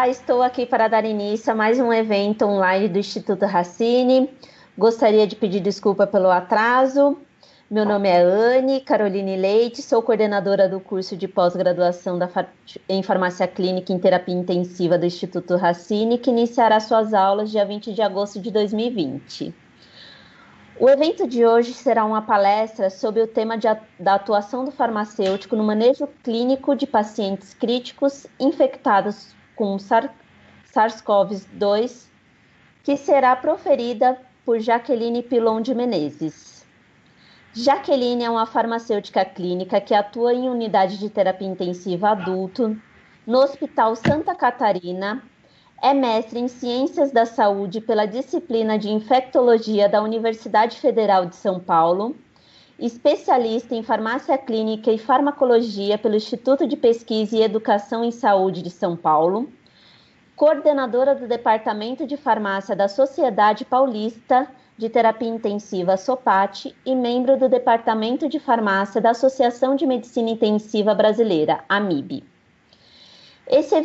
Olá, estou aqui para dar início a mais um evento online do Instituto Racine. Gostaria de pedir desculpa pelo atraso. Meu nome é Anne Caroline Leite, sou coordenadora do curso de pós-graduação em Farmácia Clínica em Terapia Intensiva do Instituto Racine, que iniciará suas aulas dia 20 de agosto de 2020. O evento de hoje será uma palestra sobre o tema da atuação do farmacêutico no manejo clínico de pacientes críticos infectados com SARS-CoV-2, que será proferida por Jaqueline Pilon de Menezes. Jaqueline é uma farmacêutica clínica que atua em unidade de terapia intensiva adulto no Hospital Santa Catarina. É mestre em Ciências da Saúde pela disciplina de Infectologia da Universidade Federal de São Paulo, especialista em Farmácia Clínica e Farmacologia pelo Instituto de Pesquisa e Educação em Saúde de São Paulo, coordenadora do Departamento de Farmácia da Sociedade Paulista de Terapia Intensiva SOPAT e membro do Departamento de Farmácia da Associação de Medicina Intensiva Brasileira, AMIB. Esta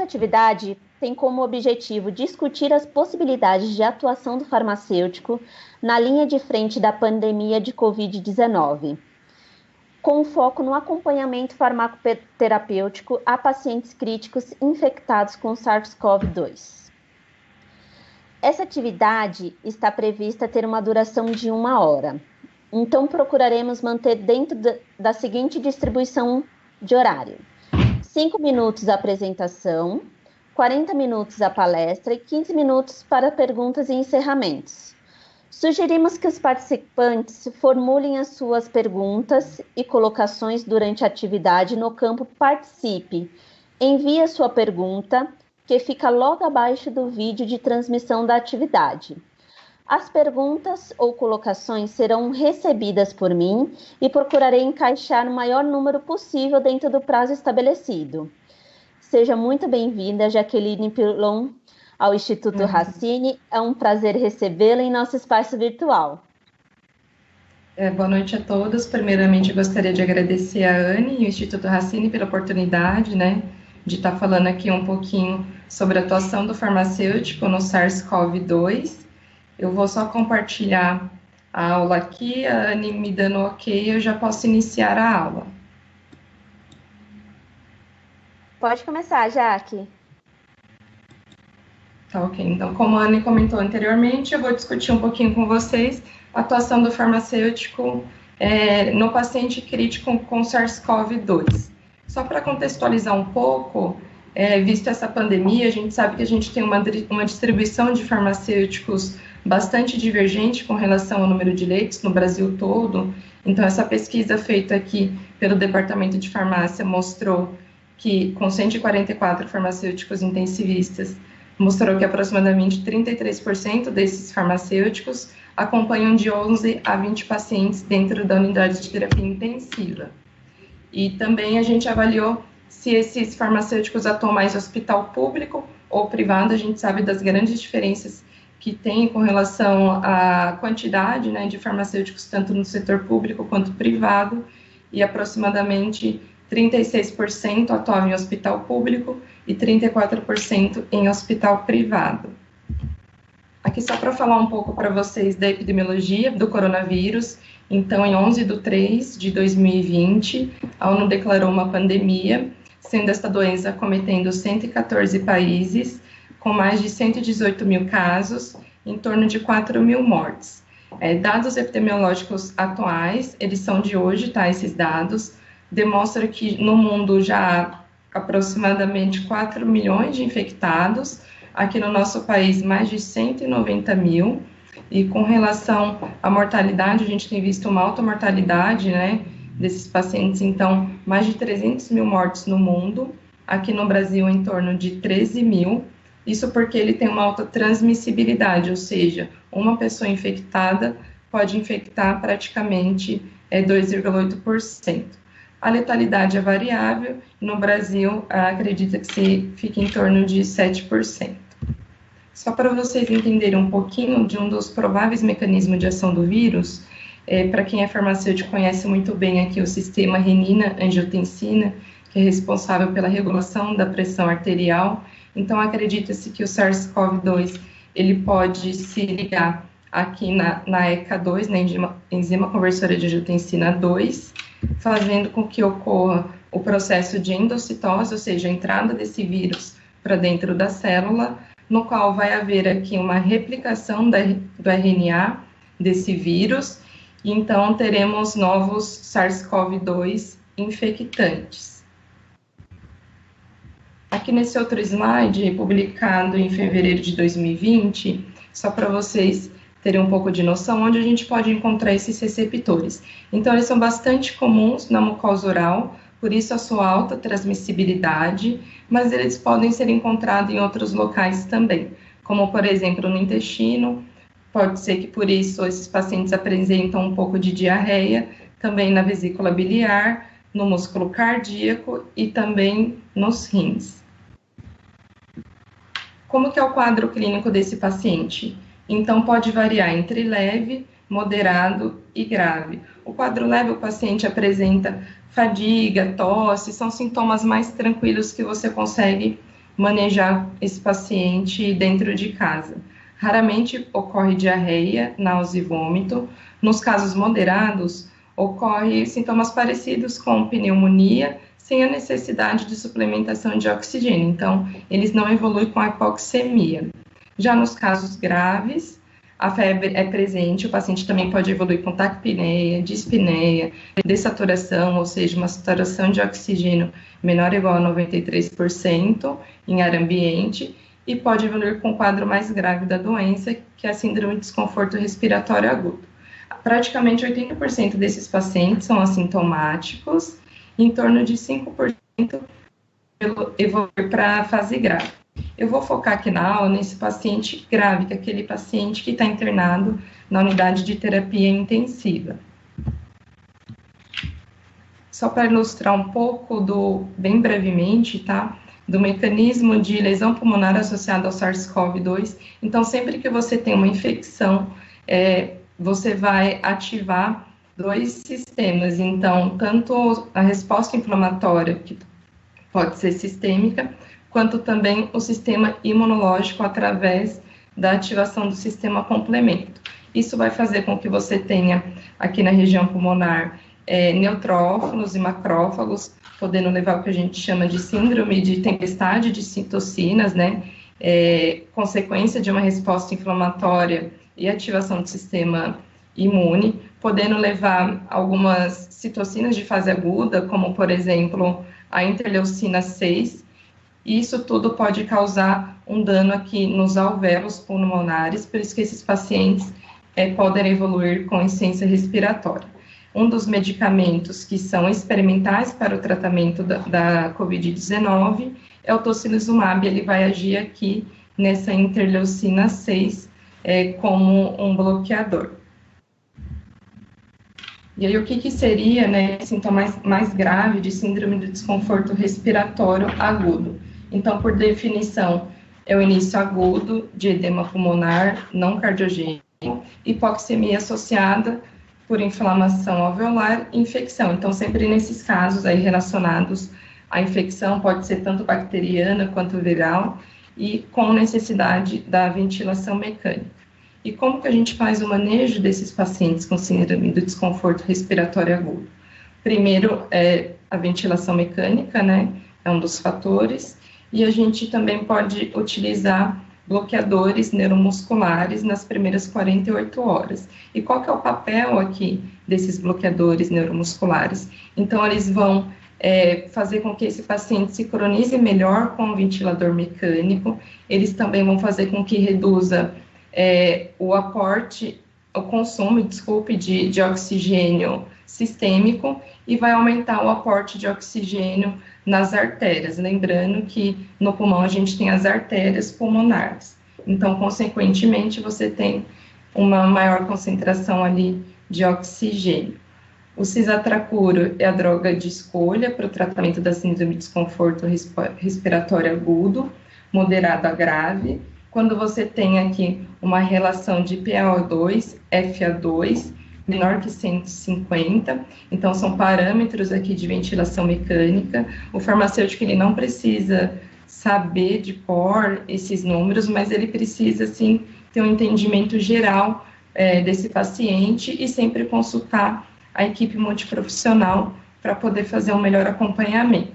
atividade tem como objetivo discutir as possibilidades de atuação do farmacêutico na linha de frente da pandemia de Covid-19, com foco no acompanhamento farmacoterapêutico a pacientes críticos infectados com SARS-CoV-2. Essa atividade está prevista ter uma duração de 1 hora, então procuraremos manter dentro da seguinte distribuição de horário: 5 minutos a apresentação, 40 minutos a palestra e 15 minutos para perguntas e encerramentos. Sugerimos que os participantes formulem as suas perguntas e colocações durante a atividade no campo Participe. Envie a sua pergunta, que fica logo abaixo do vídeo de transmissão da atividade. As perguntas ou colocações serão recebidas por mim e procurarei encaixar o maior número possível dentro do prazo estabelecido. Seja muito bem-vinda, Jaqueline Pilon, ao Instituto Racine. É um prazer recebê-la em nosso espaço virtual. Boa noite a todos. Primeiramente, gostaria de agradecer a Anne e o Instituto Racine pela oportunidade, de estar falando aqui um pouquinho sobre a atuação do farmacêutico no SARS-CoV-2. Eu vou só compartilhar a aula aqui, a Anne me dando ok, eu já posso iniciar a aula. Pode começar, Jaque. Tá ok, então como a Anne comentou anteriormente, eu vou discutir um pouquinho com vocês a atuação do farmacêutico no paciente crítico com SARS-CoV-2. Só para contextualizar um pouco, visto essa pandemia, a gente sabe que a gente tem uma distribuição de farmacêuticos bastante divergente com relação ao número de leitos no Brasil todo. Então, essa pesquisa feita aqui pelo Departamento de Farmácia mostrou que, com 144 farmacêuticos intensivistas, mostrou que aproximadamente 33% desses farmacêuticos acompanham de 11 a 20 pacientes dentro da unidade de terapia intensiva. E também a gente avaliou se esses farmacêuticos atuam mais no hospital público ou privado. A gente sabe das grandes diferenças que tem com relação à quantidade de farmacêuticos, tanto no setor público quanto privado, e aproximadamente 36% atuavam em hospital público e 34% em hospital privado. Aqui só para falar um pouco para vocês da epidemiologia do coronavírus. Então, em 11/3/2020, a ONU declarou uma pandemia, sendo esta doença acometendo 114 países, com mais de 118 mil casos, em torno de 4 mil mortes. Dados epidemiológicos atuais, eles são de hoje, esses dados, demonstram que no mundo já há aproximadamente 4 milhões de infectados, aqui no nosso país mais de 190 mil, e com relação à mortalidade, a gente tem visto uma alta mortalidade, desses pacientes, então, mais de 300 mil mortes no mundo, aqui no Brasil em torno de 13 mil, isso porque ele tem uma alta transmissibilidade, ou seja, uma pessoa infectada pode infectar praticamente 2,8%. A letalidade é variável, no Brasil acredita que se fica em torno de 7%. Só para vocês entenderem um pouquinho de um dos prováveis mecanismos de ação do vírus, para quem é farmacêutico conhece muito bem aqui o sistema renina-angiotensina, que é responsável pela regulação da pressão arterial. Então, acredita-se que o SARS-CoV-2 ele pode se ligar aqui na ECA2, na enzima conversora de angiotensina 2, fazendo com que ocorra o processo de endocitose, ou seja, a entrada desse vírus para dentro da célula, no qual vai haver aqui uma replicação do RNA desse vírus, e então teremos novos SARS-CoV-2 infectantes. Aqui nesse outro slide, publicado em fevereiro de 2020, só para vocês terem um pouco de noção, onde a gente pode encontrar esses receptores. Então, eles são bastante comuns na mucosa oral, por isso a sua alta transmissibilidade, mas eles podem ser encontrados em outros locais também, como, por exemplo, no intestino. Pode ser que, por isso, esses pacientes apresentam um pouco de diarreia, também na vesícula biliar, no músculo cardíaco e também nos rins. Como que é o quadro clínico desse paciente? Então, pode variar entre leve, moderado e grave. O quadro leve, o paciente apresenta fadiga, tosse, são sintomas mais tranquilos que você consegue manejar esse paciente dentro de casa. Raramente ocorre diarreia, náusea e vômito. Nos casos moderados, ocorre sintomas parecidos com pneumonia, sem a necessidade de suplementação de oxigênio. Então, eles não evoluem com a hipoxemia. Já nos casos graves, a febre é presente, o paciente também pode evoluir com taquipneia, dispneia, dessaturação, ou seja, uma saturação de oxigênio menor ou igual a 93% em ar ambiente, e pode evoluir com o quadro mais grave da doença, que é a síndrome de desconforto respiratório agudo. Praticamente 80% desses pacientes são assintomáticos, em torno de 5% evoluir para a fase grave. Eu vou focar aqui na aula nesse paciente grave, que é aquele paciente que está internado na unidade de terapia intensiva. Só para ilustrar um pouco bem brevemente, tá? Do mecanismo de lesão pulmonar associada ao SARS-CoV-2. Então, sempre que você tem uma infecção, você vai ativar dois sistemas. Então, tanto a resposta inflamatória, que pode ser sistêmica, quanto também o sistema imunológico através da ativação do sistema complemento. Isso vai fazer com que você tenha aqui na região pulmonar neutrófilos e macrófagos, podendo levar o que a gente chama de síndrome de tempestade de citocinas, né? Consequência de uma resposta inflamatória e ativação do sistema imune, podendo levar algumas citocinas de fase aguda, como, por exemplo, a interleucina 6, e isso tudo pode causar um dano aqui nos alvéolos pulmonares, por isso que esses pacientes podem evoluir com insuficiência respiratória. Um dos medicamentos que são experimentais para o tratamento da COVID-19 é o tocilizumab. Ele vai agir aqui nessa interleucina 6 como um bloqueador. E aí, o que seria, né, sintoma mais grave de síndrome de desconforto respiratório agudo? Então, por definição, é o início agudo de edema pulmonar não cardiogênico, hipoxemia associada por inflamação alveolar e infecção. Então, sempre nesses casos aí relacionados à infecção, pode ser tanto bacteriana quanto viral, e com necessidade da ventilação mecânica. E como que a gente faz o manejo desses pacientes com síndrome do desconforto respiratório agudo? Primeiro, a ventilação mecânica, né, é um dos fatores, e a gente também pode utilizar bloqueadores neuromusculares nas primeiras 48 horas. E qual que é o papel aqui desses bloqueadores neuromusculares? Então, eles vão fazer com que esse paciente se cronize melhor com o ventilador mecânico, eles também vão fazer com que reduza o consumo de oxigênio sistêmico, e vai aumentar o aporte de oxigênio nas artérias, lembrando que no pulmão a gente tem as artérias pulmonares. Então, consequentemente, você tem uma maior concentração ali de oxigênio. O cisatracuro é a droga de escolha para o tratamento da síndrome de desconforto respiratório agudo, moderado a grave. Quando você tem aqui uma relação de PaO2, FA2, menor que 150, então são parâmetros aqui de ventilação mecânica. O farmacêutico ele não precisa saber de cor esses números, mas ele precisa, sim, ter um entendimento geral desse paciente e sempre consultar a equipe multiprofissional para poder fazer um melhor acompanhamento.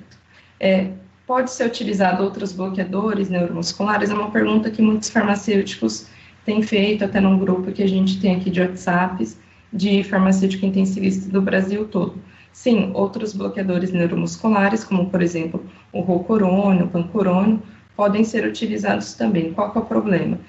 Pode ser utilizado outros bloqueadores neuromusculares? É uma pergunta que muitos farmacêuticos têm feito, até num grupo que a gente tem aqui de WhatsApps, de farmacêutico intensivista do Brasil todo. Sim, outros bloqueadores neuromusculares, como por exemplo o rocurônio, o pancurônio, podem ser utilizados também. Qual que é o problema?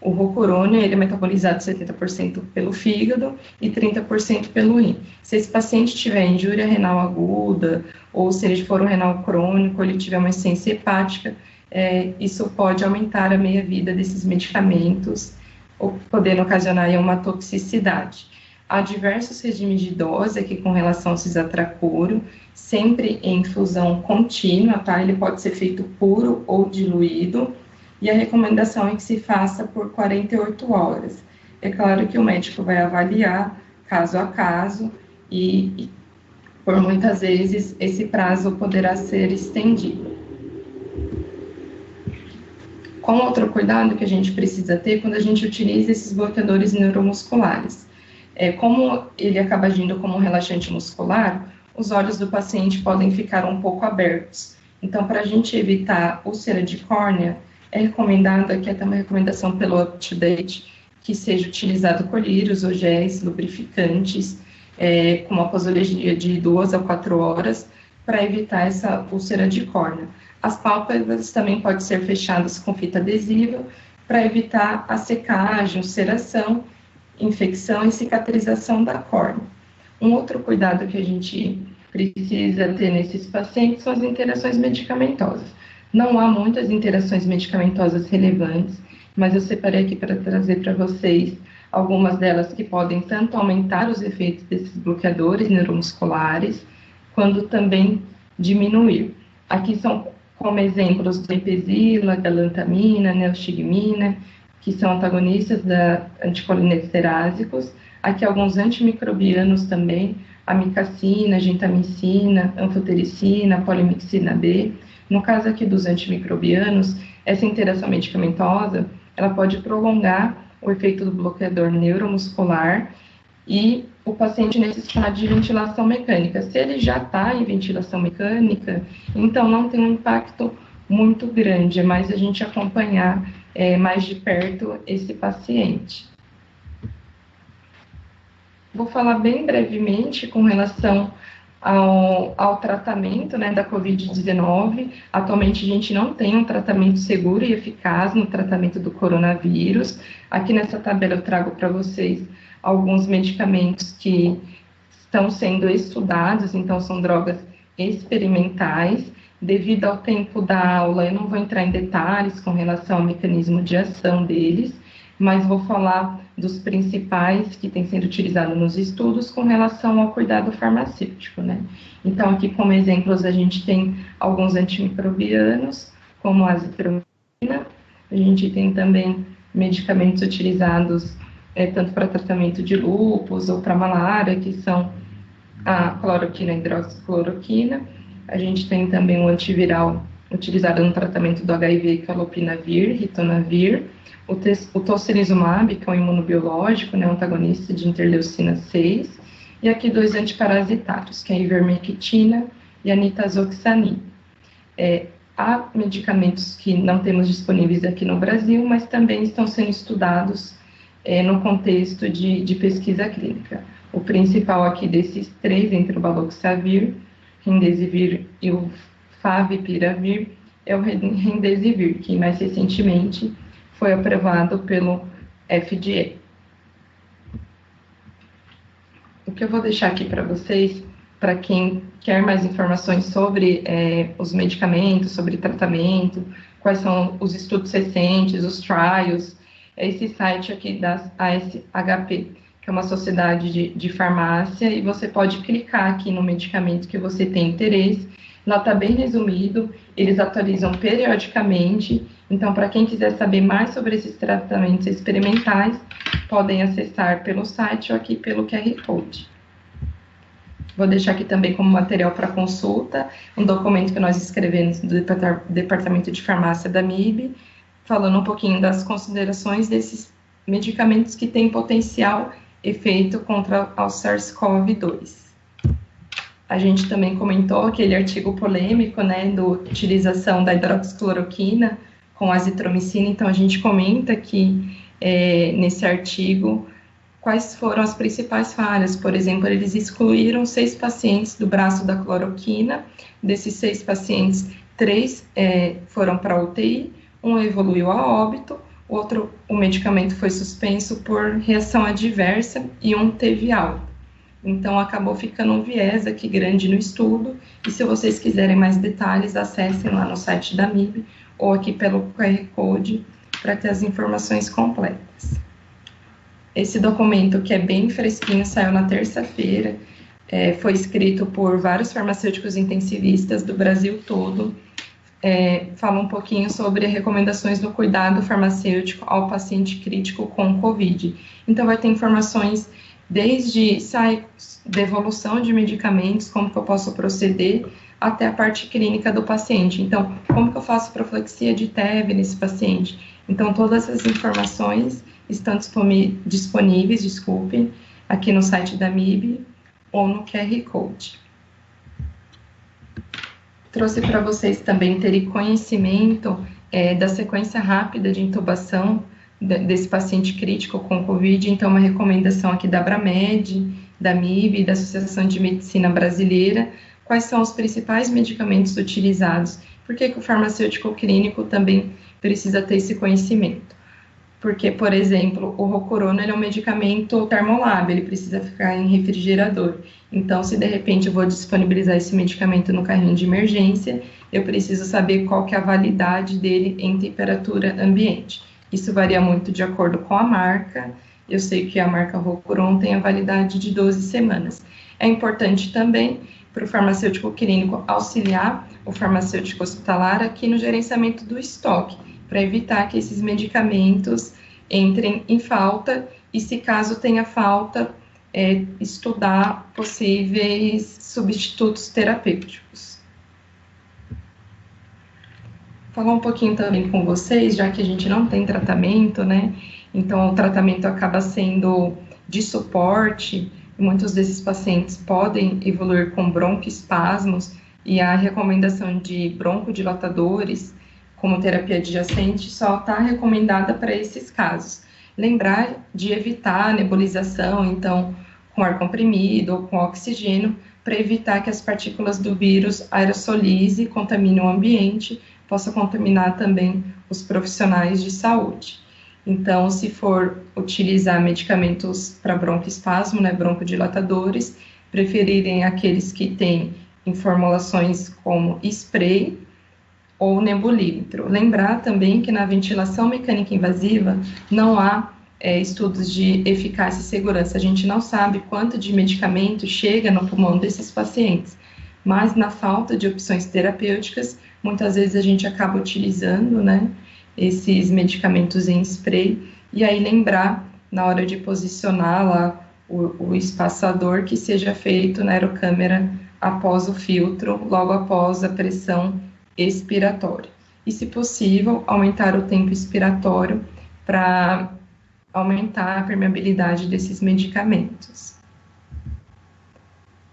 O rocurônio ele é metabolizado 70% pelo fígado e 30% pelo rim. Se esse paciente tiver injúria renal aguda, ou se ele for um renal crônico, ou ele tiver uma insuficiência hepática, isso pode aumentar a meia-vida desses medicamentos, ou podendo ocasionar uma toxicidade. Há diversos regimes de dose aqui com relação ao cisatracuro, sempre em infusão contínua, tá? Ele pode ser feito puro ou diluído, e a recomendação é que se faça por 48 horas. É claro que o médico vai avaliar caso a caso e por muitas vezes esse prazo poderá ser estendido. Qual outro cuidado que a gente precisa ter quando a gente utiliza esses bloqueadores neuromusculares? Como ele acaba agindo como um relaxante muscular, os olhos do paciente podem ficar um pouco abertos. Então, para a gente evitar úlcera de córnea, é recomendado, aqui até uma recomendação pelo UpToDate, que seja utilizado colírios ou géis lubrificantes, com uma posologia de 2 a 4 horas, para evitar essa úlcera de córnea. As pálpebras também podem ser fechadas com fita adesiva, para evitar a secagem, ulceração, infecção e cicatrização da córnea. Um outro cuidado que a gente precisa ter nesses pacientes são as interações medicamentosas. Não há muitas interações medicamentosas relevantes, mas eu separei aqui para trazer para vocês algumas delas que podem tanto aumentar os efeitos desses bloqueadores neuromusculares, quanto também diminuir. Aqui são como exemplos do ipesila, galantamina, neostigmina, que são antagonistas da anticolinesteráticos. Aqui alguns antimicrobianos também, amikacina, gentamicina, anfotericina, polimixina B. No caso aqui dos antimicrobianos, essa interação medicamentosa, ela pode prolongar o efeito do bloqueador neuromuscular e o paciente necessitar de ventilação mecânica. Se ele já está em ventilação mecânica, então não tem um impacto muito grande, é mais a gente acompanhar mais de perto esse paciente. Vou falar bem brevemente com relação ao tratamento da Covid-19. Atualmente a gente não tem um tratamento seguro e eficaz no tratamento do coronavírus. Aqui nessa tabela eu trago para vocês alguns medicamentos que estão sendo estudados, então são drogas experimentais. Devido ao tempo da aula, eu não vou entrar em detalhes com relação ao mecanismo de ação deles, mas vou falar dos principais que têm sido utilizados nos estudos com relação ao cuidado farmacêutico, Então, aqui como exemplos, a gente tem alguns antimicrobianos, como a azitromicina, a gente tem também medicamentos utilizados tanto para tratamento de lúpus ou para malária, que são a cloroquina e hidroxicloroquina. A gente tem também um antiviral utilizado no tratamento do HIV, que é o lopinavir, ritonavir, o tocilizumab, que é um imunobiológico, antagonista de interleucina 6, e aqui 2 antiparasitários, que é a ivermectina e a nitazoxanida. Há medicamentos que não temos disponíveis aqui no Brasil, mas também estão sendo estudados no contexto de pesquisa clínica. O principal aqui desses 3, entre o baloxavir, remdesivir e o favipiravir, é o remdesivir, que mais recentemente foi aprovado pelo FDA. O que eu vou deixar aqui para vocês, para quem quer mais informações sobre os medicamentos, sobre tratamento, quais são os estudos recentes, os trials, é esse site aqui da ASHP, que é uma sociedade de farmácia, e você pode clicar aqui no medicamento que você tem interesse, Lá está bem resumido, eles atualizam periodicamente, então para quem quiser saber mais sobre esses tratamentos experimentais, podem acessar pelo site ou aqui pelo QR Code. Vou deixar aqui também como material para consulta, um documento que nós escrevemos do Departamento de Farmácia da MIB, falando um pouquinho das considerações desses medicamentos que têm potencial efeito contra o SARS-CoV-2. A gente também comentou aquele artigo polêmico, né, da utilização da hidroxicloroquina com azitromicina, então a gente comenta que nesse artigo quais foram as principais falhas. Por exemplo, eles excluíram 6 pacientes do braço da cloroquina, desses 6 pacientes, 3 foram para UTI, um evoluiu a óbito, o medicamento foi suspenso por reação adversa e um teve alta. Então, acabou ficando um viés aqui grande no estudo, e se vocês quiserem mais detalhes, acessem lá no site da MIB, ou aqui pelo QR Code, para ter as informações completas. Esse documento, que é bem fresquinho, saiu na terça-feira, foi escrito por vários farmacêuticos intensivistas do Brasil todo, fala um pouquinho sobre recomendações do cuidado farmacêutico ao paciente crítico com COVID. Então, vai ter informações desde devolução de medicamentos, como que eu posso proceder, até a parte clínica do paciente. Então, como que eu faço profilaxia de TEV nesse paciente? Então, todas essas informações estão disponíveis, aqui no site da MIB ou no QR Code. Trouxe para vocês também terem conhecimento da sequência rápida de intubação desse paciente crítico com COVID, então uma recomendação aqui da Abramed, da MIB, da Associação de Medicina Brasileira, quais são os principais medicamentos utilizados, por que o farmacêutico clínico também precisa ter esse conhecimento. Porque, por exemplo, o Rocurona é um medicamento termolábil, ele precisa ficar em refrigerador. Então, se de repente eu vou disponibilizar esse medicamento no carrinho de emergência, eu preciso saber qual que é a validade dele em temperatura ambiente. Isso varia muito de acordo com a marca. Eu sei que a marca Rocuron tem a validade de 12 semanas. É importante também para o farmacêutico clínico auxiliar o farmacêutico hospitalar aqui no gerenciamento do estoque, para evitar que esses medicamentos entrem em falta e, se caso tenha falta, estudar possíveis substitutos terapêuticos. Falar um pouquinho também com vocês, já que a gente não tem tratamento, né? Então, o tratamento acaba sendo de suporte, e muitos desses pacientes podem evoluir com broncoespasmos, e a recomendação de broncodilatadores como terapia adjacente só está recomendada para esses casos. Lembrar de evitar a nebulização, então, com ar comprimido ou com oxigênio, para evitar que as partículas do vírus aerosolize, contaminem o ambiente, possa contaminar também os profissionais de saúde. Então, se for utilizar medicamentos para broncoespasmo, né, broncodilatadores, preferirem aqueles que têm em formulações como spray ou nebulímetro. Lembrar também que na ventilação mecânica invasiva não há estudos de eficácia e segurança. A gente não sabe quanto de medicamento chega no pulmão desses pacientes, mas na falta de opções terapêuticas, muitas vezes a gente acaba utilizando, né, esses medicamentos em spray, e aí lembrar, na hora de posicionar lá o espaçador, que seja feito na aerocâmara após o filtro, logo após a pressão expiratória. E, se possível, aumentar o tempo expiratório para aumentar a permeabilidade desses medicamentos.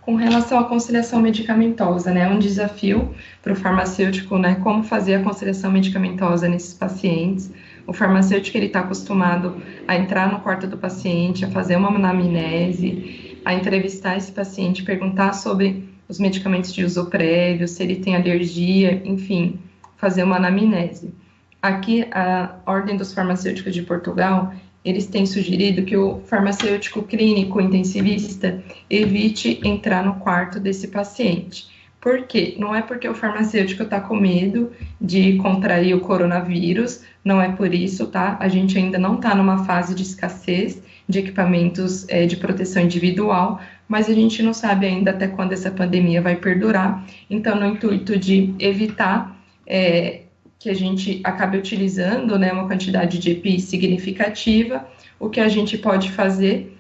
Com relação à conciliação medicamentosa, né, é um desafio para o farmacêutico, né, como fazer a conciliação medicamentosa nesses pacientes. O farmacêutico está acostumado a entrar no quarto do paciente, a fazer uma anamnese, a entrevistar esse paciente, perguntar sobre os medicamentos de uso prévio, se ele tem alergia, enfim, fazer uma anamnese. Aqui, a Ordem dos Farmacêuticos de Portugal, eles têm sugerido que o farmacêutico clínico intensivista evite entrar no quarto desse paciente. Por quê? Não é porque o farmacêutico está com medo de contrair o coronavírus, não é por isso, tá? A gente ainda não está numa fase de escassez de equipamentos de proteção individual, mas a gente não sabe ainda até quando essa pandemia vai perdurar. Então, no intuito de evitar que a gente acabe utilizando, né, uma quantidade de EPI significativa, o que a gente pode fazer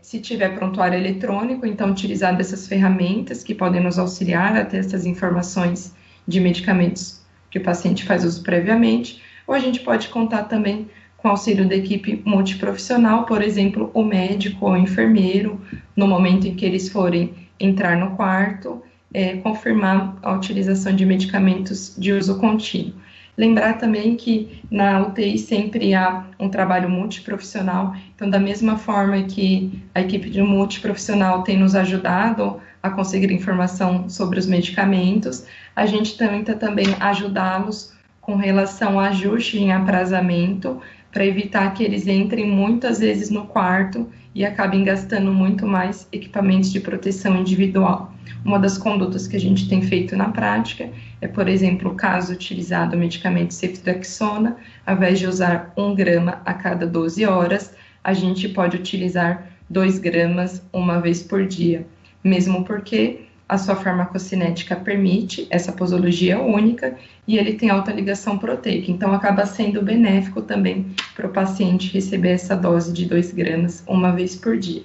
se tiver prontuário eletrônico, então utilizar dessas ferramentas que podem nos auxiliar a ter essas informações de medicamentos que o paciente faz uso previamente, ou a gente pode contar também com auxílio da equipe multiprofissional, por exemplo, o médico ou o enfermeiro, no momento em que eles forem entrar no quarto, confirmar a utilização de medicamentos de uso contínuo. Lembrar também que na UTI sempre há um trabalho multiprofissional, então da mesma forma que a equipe de multiprofissional tem nos ajudado a conseguir informação sobre os medicamentos, a gente tenta também ajudá-los com relação a ajuste em aprazamento, para evitar que eles entrem muitas vezes no quarto e acabem gastando muito mais equipamentos de proteção individual. Uma das condutas que a gente tem feito na prática é, por exemplo, caso utilizado o medicamento ceftriaxona, ao invés de usar 1 grama a cada 12 horas, a gente pode utilizar 2 gramas uma vez por dia, mesmo porque a sua farmacocinética permite essa posologia única e ele tem alta ligação proteica, então acaba sendo benéfico também para o paciente receber essa dose de 2 gramas uma vez por dia.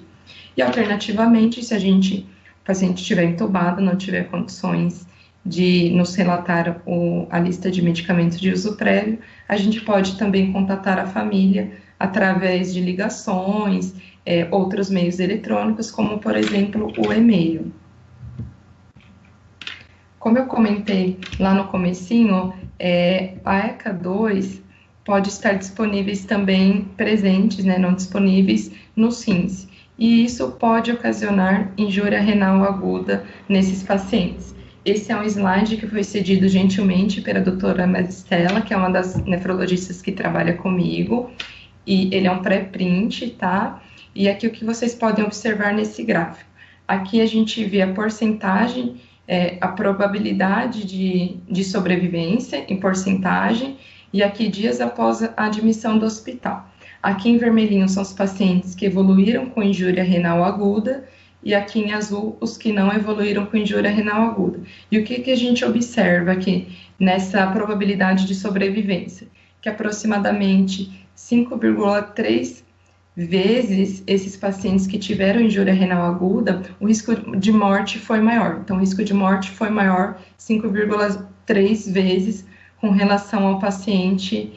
E alternativamente, se o paciente estiver entubado, não tiver condições de nos relatar a lista de medicamentos de uso prévio, a gente pode também contatar a família através de ligações, outros meios eletrônicos, como por exemplo o e-mail. Como eu comentei lá no comecinho, a ECA 2 pode estar disponíveis também presentes, né, não disponíveis no SINS, e isso pode ocasionar injúria renal aguda nesses pacientes. Esse é um slide que foi cedido gentilmente pela doutora Maristela, que é uma das nefrologistas que trabalha comigo, e ele é um pré-print, tá? E aqui o que vocês podem observar nesse gráfico. Aqui a gente vê a porcentagem, a probabilidade de sobrevivência em porcentagem, e aqui dias após a admissão do hospital. Aqui em vermelhinho são os pacientes que evoluíram com injúria renal aguda, e aqui em azul os que não evoluíram com injúria renal aguda. E o que a gente observa aqui nessa probabilidade de sobrevivência? Que aproximadamente 5,3 vezes esses pacientes que tiveram injúria renal aguda, o risco de morte foi maior. Então, o risco de morte foi maior 5,3 vezes com relação ao paciente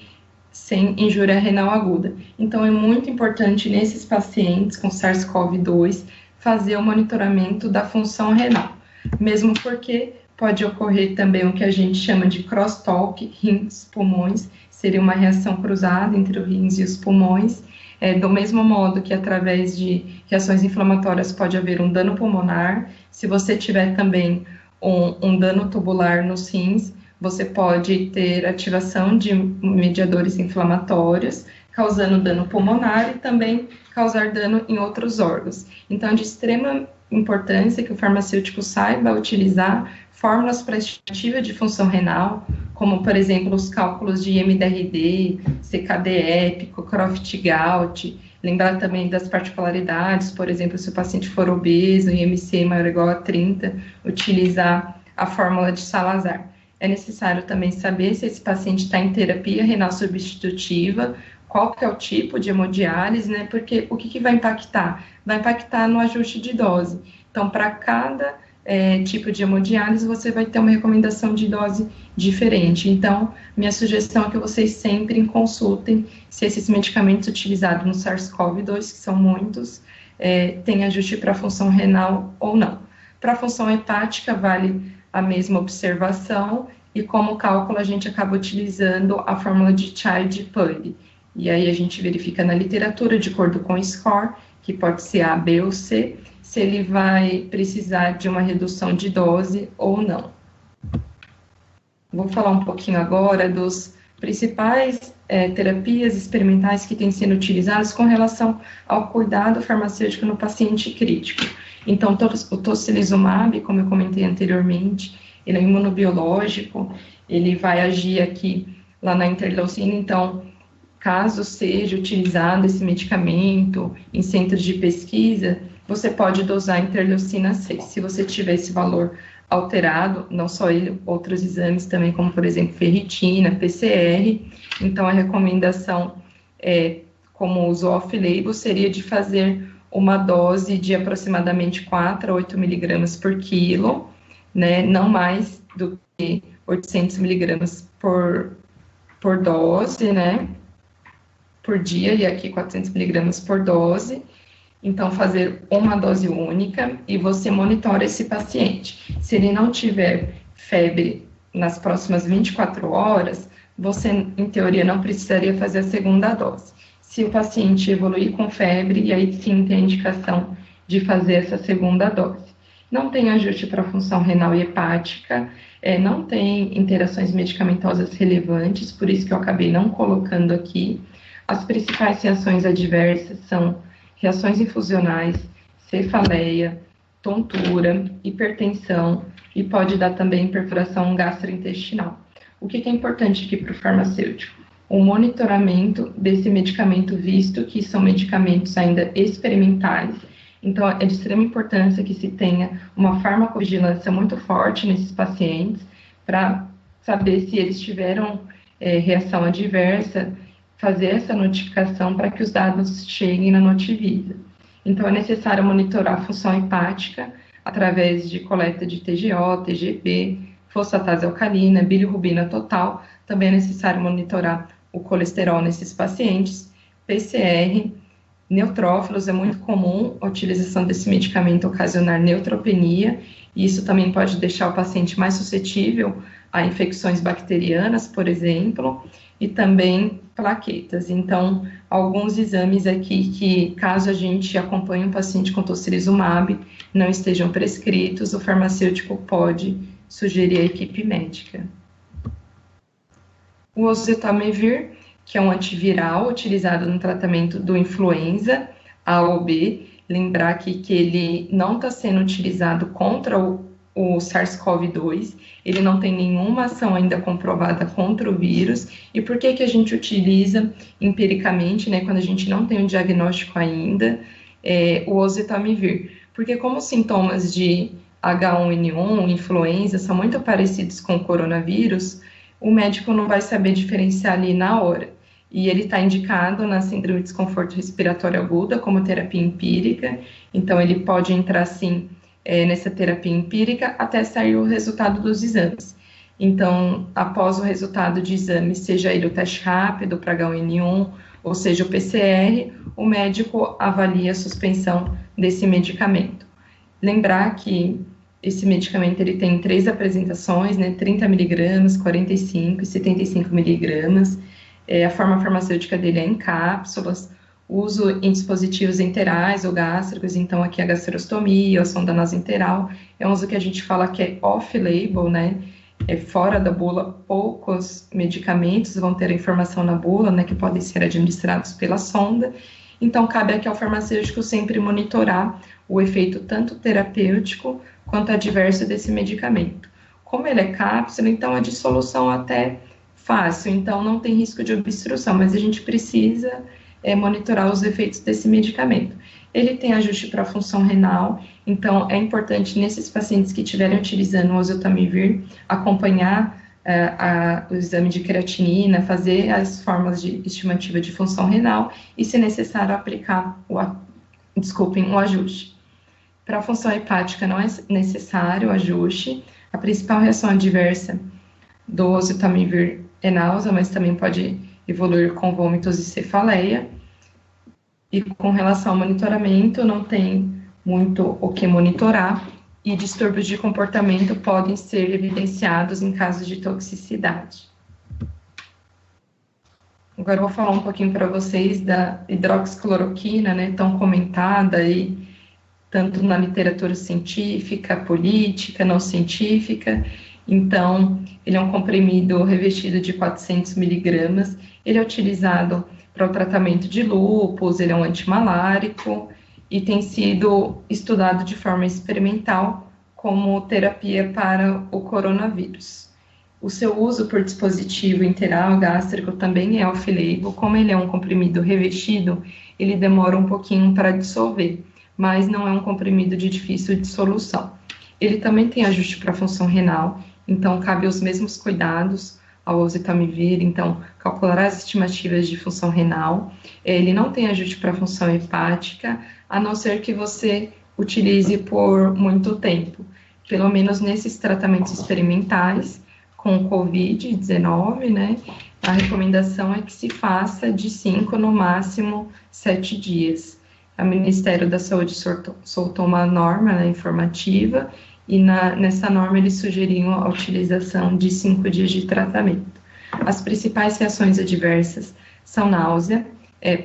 sem injúria renal aguda. Então, é muito importante nesses pacientes com SARS-CoV-2 fazer o monitoramento da função renal, mesmo porque pode ocorrer também o que a gente chama de crosstalk, rins-pulmões, seria uma reação cruzada entre o rins e os pulmões, do mesmo modo que através de reações inflamatórias pode haver um dano pulmonar. Se você tiver também um dano tubular nos rins, você pode ter ativação de mediadores inflamatórios, causando dano pulmonar e também causar dano em outros órgãos. Então, é de extrema importância que o farmacêutico saiba utilizar fórmulas para estimativa de função renal, como, por exemplo, os cálculos de MDRD, CKD-EPI, Croft-Gault, lembrar também das particularidades, por exemplo, se o paciente for obeso, IMC maior ou igual a 30, utilizar a fórmula de Salazar. É necessário também saber se esse paciente está em terapia renal substitutiva, qual que é o tipo de hemodiálise, né? Porque o que vai impactar? Vai impactar no ajuste de dose. Então, para cada tipo de hemodiálise, você vai ter uma recomendação de dose diferente. Então, minha sugestão é que vocês sempre consultem se esses medicamentos utilizados no SARS-CoV-2, que são muitos, têm ajuste para a função renal ou não. Para a função hepática, vale a mesma observação, e como cálculo, a gente acaba utilizando a fórmula de Child-Pugh. E aí a gente verifica na literatura, de acordo com o score, que pode ser A, B ou C, se ele vai precisar de uma redução de dose ou não. Vou falar um pouquinho agora dos principais terapias experimentais que têm sido utilizadas com relação ao cuidado farmacêutico no paciente crítico. Então, o tocilizumab, como eu comentei anteriormente, ele é imunobiológico, ele vai agir aqui lá na interleucina, então, caso seja utilizado esse medicamento em centros de pesquisa, você pode dosar interleucina 6. Se você tiver esse valor alterado, não só ele, outros exames também, como por exemplo ferritina, PCR, então a recomendação como uso off-label seria de fazer uma dose de aproximadamente 4 a 8 miligramas por quilo, né, não mais do que 800 miligramas por dose, né, por dia, e aqui 400 miligramas por dose. Então, fazer uma dose única e você monitora esse paciente. Se ele não tiver febre nas próximas 24 horas, você, em teoria, não precisaria fazer a segunda dose. Se o paciente evoluir com febre, e aí sim tem a indicação de fazer essa segunda dose. Não tem ajuste para função renal e hepática, não tem interações medicamentosas relevantes, por isso que eu acabei não colocando aqui. As principais reações adversas são reações infusionais, cefaleia, tontura, hipertensão e pode dar também perfuração gastrointestinal. O que é importante aqui para o farmacêutico? O monitoramento desse medicamento, visto que são medicamentos ainda experimentais, então é de extrema importância que se tenha uma farmacovigilância muito forte nesses pacientes para saber se eles tiveram reação adversa, fazer essa notificação para que os dados cheguem na Notivisa. Então, é necessário monitorar a função hepática através de coleta de TGO, TGP, fosfatase alcalina, bilirrubina total. Também é necessário monitorar o colesterol nesses pacientes, PCR, neutrófilos. É muito comum a utilização desse medicamento ocasionar neutropenia, e isso também pode deixar o paciente mais suscetível a infecções bacterianas, por exemplo, e também plaquetas. Então, alguns exames aqui que, caso a gente acompanhe um paciente com tocilizumab, não estejam prescritos, o farmacêutico pode sugerir à equipe médica. O oseltamivir, que é um antiviral utilizado no tratamento do influenza A ou B, lembrar aqui que ele não está sendo utilizado contra o SARS-CoV-2, ele não tem nenhuma ação ainda comprovada contra o vírus. E por que a gente utiliza empiricamente, né, quando a gente não tem um diagnóstico ainda, o oseltamivir? Porque como os sintomas de H1N1, influenza, são muito parecidos com o coronavírus, o médico não vai saber diferenciar ali na hora. E ele está indicado na síndrome de desconforto respiratório aguda como terapia empírica, então ele pode entrar sim nessa terapia empírica até sair o resultado dos exames. Então, após o resultado de exame, seja ele o teste rápido para H1N1, ou seja o PCR, o médico avalia a suspensão desse medicamento. Lembrar que esse medicamento ele tem 3 apresentações, né, 30 miligramas, 45 e 75 miligramas. A forma farmacêutica dele é em cápsulas, uso em dispositivos enterais ou gástricos, então aqui a gastrostomia, a sonda nasointeral, é um uso que a gente fala que é off-label, né, fora da bula. Poucos medicamentos vão ter a informação na bula, né, que podem ser administrados pela sonda, então cabe aqui ao farmacêutico sempre monitorar o efeito tanto terapêutico quanto adverso desse medicamento. Como ele é cápsula, então a dissolução até fácil, então não tem risco de obstrução, mas a gente precisa monitorar os efeitos desse medicamento. Ele tem ajuste para a função renal, então é importante nesses pacientes que estiverem utilizando o oseltamivir acompanhar o exame de creatinina, fazer as formas de estimativa de função renal e, se necessário, aplicar um ajuste. Para a função hepática não é necessário o ajuste. A principal reação adversa do oseltamivir é náusea, mas também pode evoluir com vômitos e cefaleia. E com relação ao monitoramento, não tem muito o que monitorar, e distúrbios de comportamento podem ser evidenciados em casos de toxicidade. Agora eu vou falar um pouquinho para vocês da hidroxicloroquina, né, tão comentada aí, tanto na literatura científica, política, não científica. Então, ele é um comprimido revestido de 400 miligramas, ele é utilizado para o tratamento de lúpus, ele é um antimalárico e tem sido estudado de forma experimental como terapia para o coronavírus. O seu uso por dispositivo interal gástrico também é off-label. Como ele é um comprimido revestido, ele demora um pouquinho para dissolver, mas não é um comprimido de difícil dissolução. Ele também tem ajuste para a função renal, então cabe os mesmos cuidados ao oseltamivir, então calcular as estimativas de função renal. Ele não tem ajuste para a função hepática, a não ser que você utilize por muito tempo. Pelo menos nesses tratamentos experimentais com o COVID-19, né, a recomendação é que se faça de 5, no máximo 7 dias. O Ministério da Saúde soltou uma norma, né, informativa, e nessa norma eles sugeriam a utilização de 5 dias de tratamento. As principais reações adversas são náusea,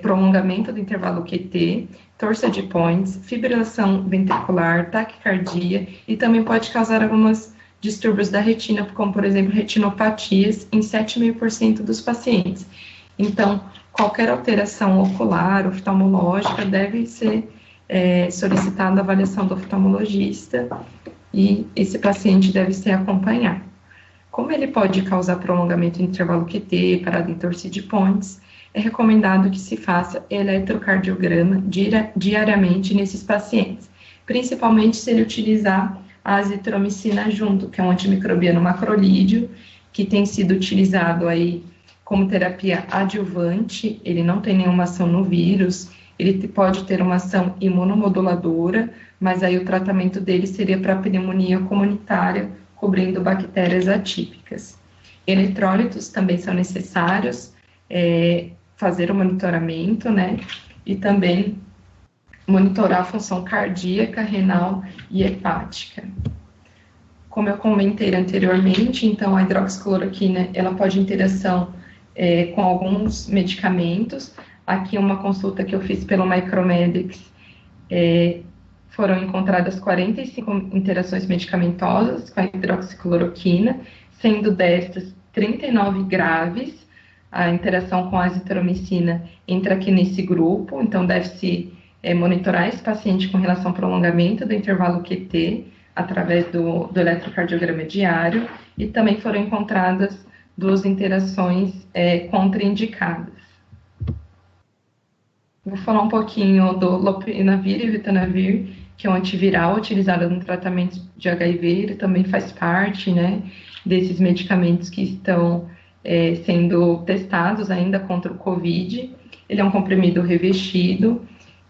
prolongamento do intervalo QT, torça de points, fibrilação ventricular, taquicardia, e também pode causar alguns distúrbios da retina, como, por exemplo, retinopatias em 7,5% dos pacientes. Então, qualquer alteração ocular, oftalmológica, deve ser solicitada a avaliação do oftalmologista, e esse paciente deve ser acompanhado. Como ele pode causar prolongamento do intervalo QT, parada em torce de points, é recomendado que se faça eletrocardiograma diariamente nesses pacientes, principalmente se ele utilizar a azitromicina junto, que é um antimicrobiano macrolídeo, que tem sido utilizado aí como terapia adjuvante. Ele não tem nenhuma ação no vírus, ele pode ter uma ação imunomoduladora, mas aí o tratamento dele seria para pneumonia comunitária, cobrindo bactérias atípicas. Eletrólitos também são necessários, fazer o monitoramento, né, e também monitorar a função cardíaca, renal e hepática. Como eu comentei anteriormente, então a hidroxicloroquina, ela pode interação com alguns medicamentos. Aqui uma consulta que eu fiz pelo Micromedics, foram encontradas 45 interações medicamentosas com a hidroxicloroquina, sendo destas 39 graves. A interação com a azitromicina entra aqui nesse grupo, então deve-se monitorar esse paciente com relação ao prolongamento do intervalo QT, através do eletrocardiograma diário, e também foram encontradas 2 interações contraindicadas. Vou falar um pouquinho do lopinavir e ritonavir, que é um antiviral utilizado no tratamento de HIV, ele também faz parte, né, desses medicamentos que estão sendo testados ainda contra o COVID. Ele é um comprimido revestido,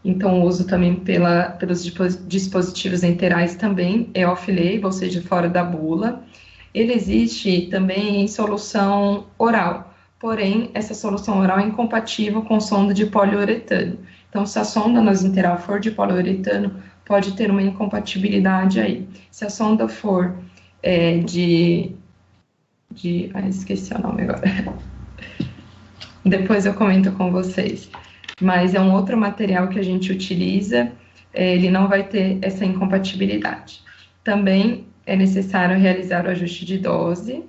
então o uso também pelos dispositivos enterais também é off-label, ou seja, fora da bula. Ele existe também em solução oral, porém essa solução oral é incompatível com sonda de poliuretano. Então, se a sonda nasointeral for de poliuretano, pode ter uma incompatibilidade aí. Se a sonda for esqueci o nome agora. Depois eu comento com vocês. Mas é um outro material que a gente utiliza, ele não vai ter essa incompatibilidade. Também é necessário realizar o ajuste de dose,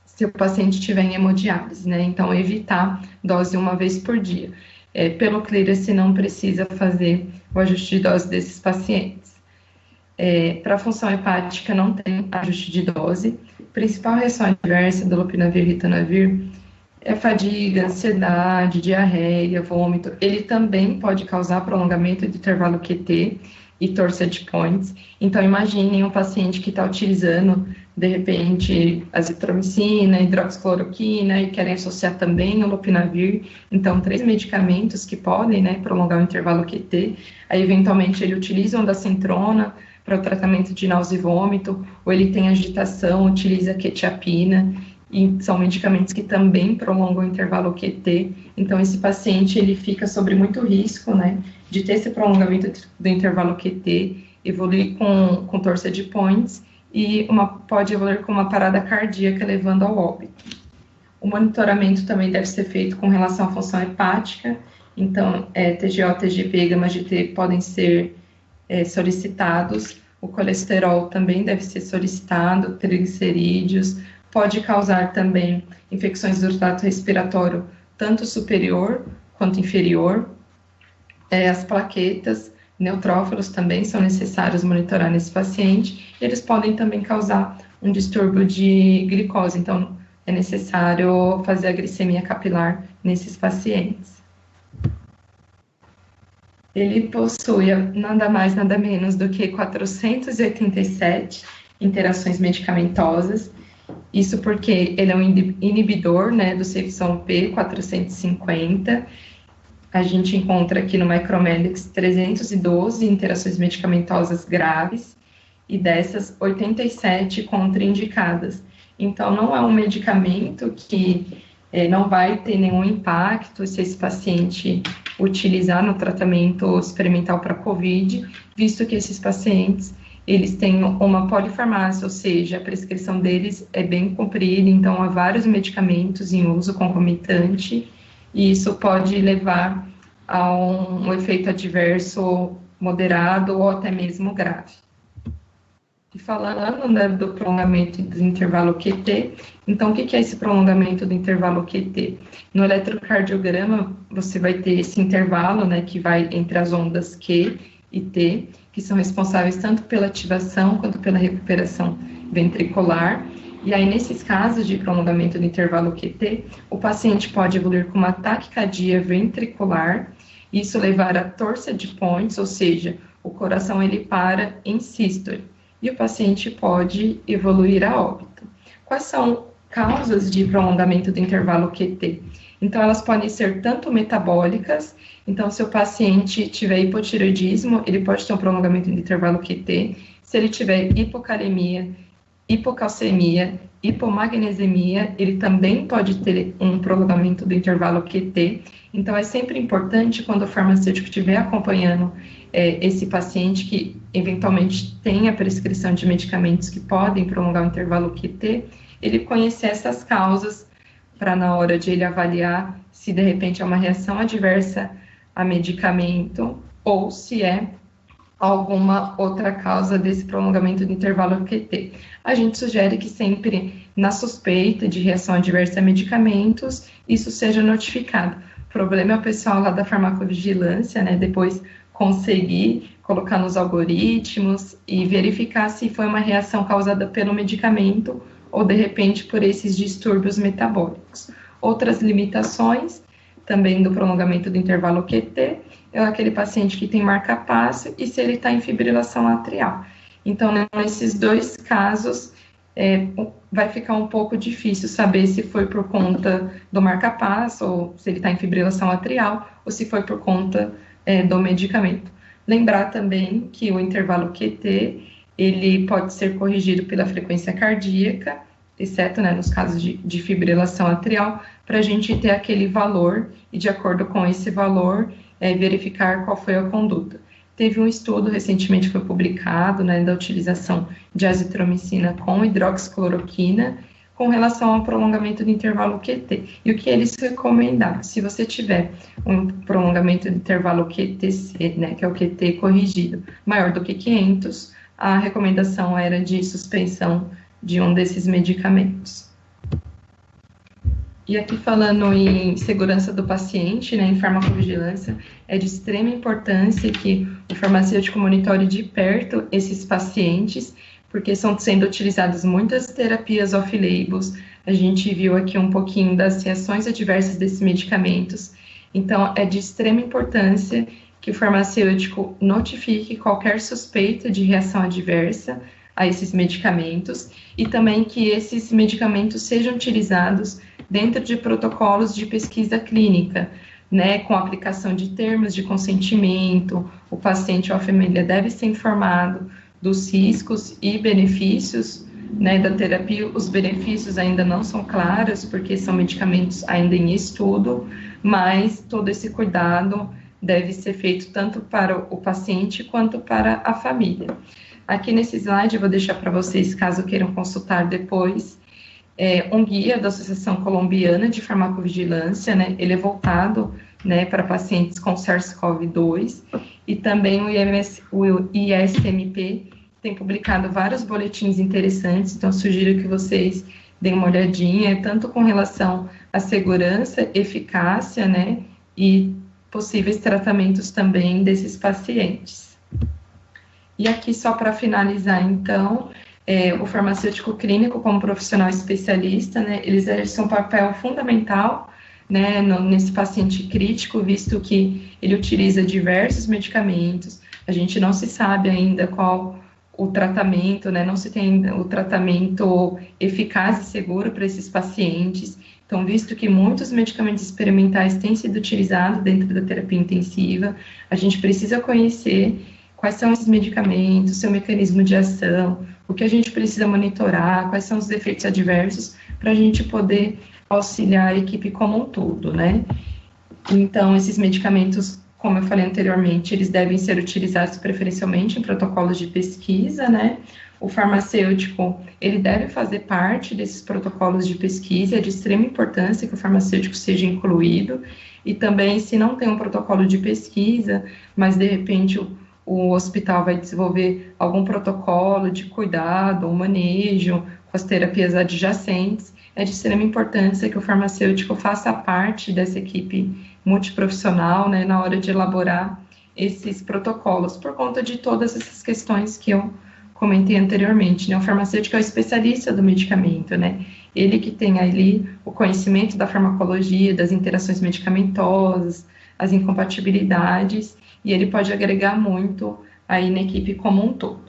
se o paciente estiver em hemodiálise, né? Então, evitar dose uma vez por dia. Pelo clearance, não precisa fazer o ajuste de dose desses pacientes. Para a função hepática, não tem ajuste de dose. Principal reação adversa do lopinavir e ritonavir é fadiga, ansiedade, diarreia, vômito. Ele também pode causar prolongamento do intervalo QT e torça de points. Então, imaginem um paciente que está utilizando, de repente, azitromicina, hidroxicloroquina e querem associar também o lopinavir. Então, 3 medicamentos que podem, né, prolongar o intervalo QT. Aí, eventualmente, ele utiliza ondansetrona para o tratamento de náusea e vômito, ou ele tem agitação, utiliza quetiapina, e são medicamentos que também prolongam o intervalo QT. Então, esse paciente, ele fica sob muito risco, né, de ter esse prolongamento do intervalo QT, evoluir com torça de points, e pode evoluir com uma parada cardíaca, levando ao óbito. O monitoramento também deve ser feito com relação à função hepática, então, TGO, TGP e gama-GT podem ser solicitados. O colesterol também deve ser solicitado, triglicerídeos. Pode causar também infecções do trato respiratório, tanto superior quanto inferior. As plaquetas, neutrófilos também são necessários monitorar nesse paciente. Eles podem também causar um distúrbio de glicose, então é necessário fazer a glicemia capilar nesses pacientes. Ele possui nada mais, nada menos do que 487 interações medicamentosas. Isso porque ele é um inibidor, né, do CYP 450. A gente encontra aqui no Micromelix 312 interações medicamentosas graves e dessas 87 contraindicadas. Então, não é um medicamento que não vai ter nenhum impacto se esse paciente utilizar no tratamento experimental para COVID, visto que esses pacientes, eles têm uma polifarmácia, ou seja, a prescrição deles é bem comprida, então há vários medicamentos em uso concomitante, e isso pode levar a um efeito adverso moderado ou até mesmo grave. E falando, né, do prolongamento do intervalo QT, então o que é esse prolongamento do intervalo QT? No eletrocardiograma, você vai ter esse intervalo, né, que vai entre as ondas Q e T, que são responsáveis tanto pela ativação quanto pela recuperação ventricular. E aí, nesses casos de prolongamento do intervalo QT, o paciente pode evoluir com uma taquicardia ventricular, isso levar a torsade points, ou seja, o coração ele para em sístole, e o paciente pode evoluir a óbito. Quais são causas de prolongamento do intervalo QT? Então, elas podem ser tanto metabólicas, então, se o paciente tiver hipotireoidismo, ele pode ter um prolongamento do intervalo QT, se ele tiver hipocalemia, hipocalcemia, hipomagnesemia, ele também pode ter um prolongamento do intervalo QT. Então, é sempre importante, quando o farmacêutico estiver acompanhando esse paciente que eventualmente tem a prescrição de medicamentos que podem prolongar o intervalo QT, ele conhecer essas causas para, na hora de ele avaliar se de repente é uma reação adversa a medicamento ou se é alguma outra causa desse prolongamento do intervalo QT. A gente sugere que sempre, na suspeita de reação adversa a medicamentos, isso seja notificado. O problema é o pessoal lá da farmacovigilância, né, depois conseguir colocar nos algoritmos e verificar se foi uma reação causada pelo medicamento ou, de repente, por esses distúrbios metabólicos. Outras limitações também do prolongamento do intervalo QT é aquele paciente que tem marca-passo e se ele está em fibrilação atrial. Então, nesses dois casos, vai ficar um pouco difícil saber se foi por conta do marca-passo, ou se ele está em fibrilação atrial, ou se foi por conta do medicamento. Lembrar também que o intervalo QT, ele pode ser corrigido pela frequência cardíaca, exceto, né, nos casos de fibrilação atrial, para a gente ter aquele valor e, de acordo com esse valor, verificar qual foi a conduta. Teve um estudo recentemente que foi publicado, né, da utilização de azitromicina com hidroxicloroquina com relação ao prolongamento do intervalo QT. E o que eles recomendaram? Se você tiver um prolongamento do intervalo QTC, né, que é o QT corrigido, maior do que 500, a recomendação era de suspensão de um desses medicamentos. E aqui falando em segurança do paciente, né, em farmacovigilância, é de extrema importância que o farmacêutico monitore de perto esses pacientes, porque estão sendo utilizadas muitas terapias off-labels. A gente viu aqui um pouquinho das reações adversas desses medicamentos. Então, é de extrema importância que o farmacêutico notifique qualquer suspeita de reação adversa a esses medicamentos e também que esses medicamentos sejam utilizados dentro de protocolos de pesquisa clínica, né, com aplicação de termos de consentimento. O paciente ou a família deve ser informado dos riscos e benefícios, né, da terapia. Os benefícios ainda não são claros, porque são medicamentos ainda em estudo, mas todo esse cuidado deve ser feito tanto para o paciente quanto para a família. Aqui nesse slide eu vou deixar para vocês, caso queiram consultar depois, um guia da Associação Colombiana de Farmacovigilância, né? Ele é voltado, né, para pacientes com SARS-CoV-2, e também o ISMP tem publicado vários boletins interessantes, então sugiro que vocês deem uma olhadinha, tanto com relação à segurança, eficácia, né, e possíveis tratamentos também desses pacientes. E aqui, só para finalizar, então, o farmacêutico clínico, como profissional especialista, né, ele exerce um papel fundamental né, nesse paciente crítico, visto que ele utiliza diversos medicamentos, a gente não se sabe ainda qual o tratamento, né, não se tem o tratamento eficaz e seguro para esses pacientes. Então, visto que muitos medicamentos experimentais têm sido utilizados dentro da terapia intensiva, a gente precisa conhecer quais são esses medicamentos, seu mecanismo de ação, o que a gente precisa monitorar, quais são os efeitos adversos, para a gente poder auxiliar a equipe como um todo, né? Então, esses medicamentos, como eu falei anteriormente, eles devem ser utilizados preferencialmente em protocolos de pesquisa, né? O farmacêutico, ele deve fazer parte desses protocolos de pesquisa, é de extrema importância que o farmacêutico seja incluído, e também, se não tem um protocolo de pesquisa, mas de repente o hospital vai desenvolver algum protocolo de cuidado ou manejo com as terapias adjacentes, é de extrema importância que o farmacêutico faça parte dessa equipe multiprofissional, né, na hora de elaborar esses protocolos, por conta de todas essas questões que eu comentei anteriormente, né? O farmacêutico é o especialista do medicamento, né? Ele que tem ali o conhecimento da farmacologia, das interações medicamentosas, as incompatibilidades, e ele pode agregar muito aí na equipe como um todo.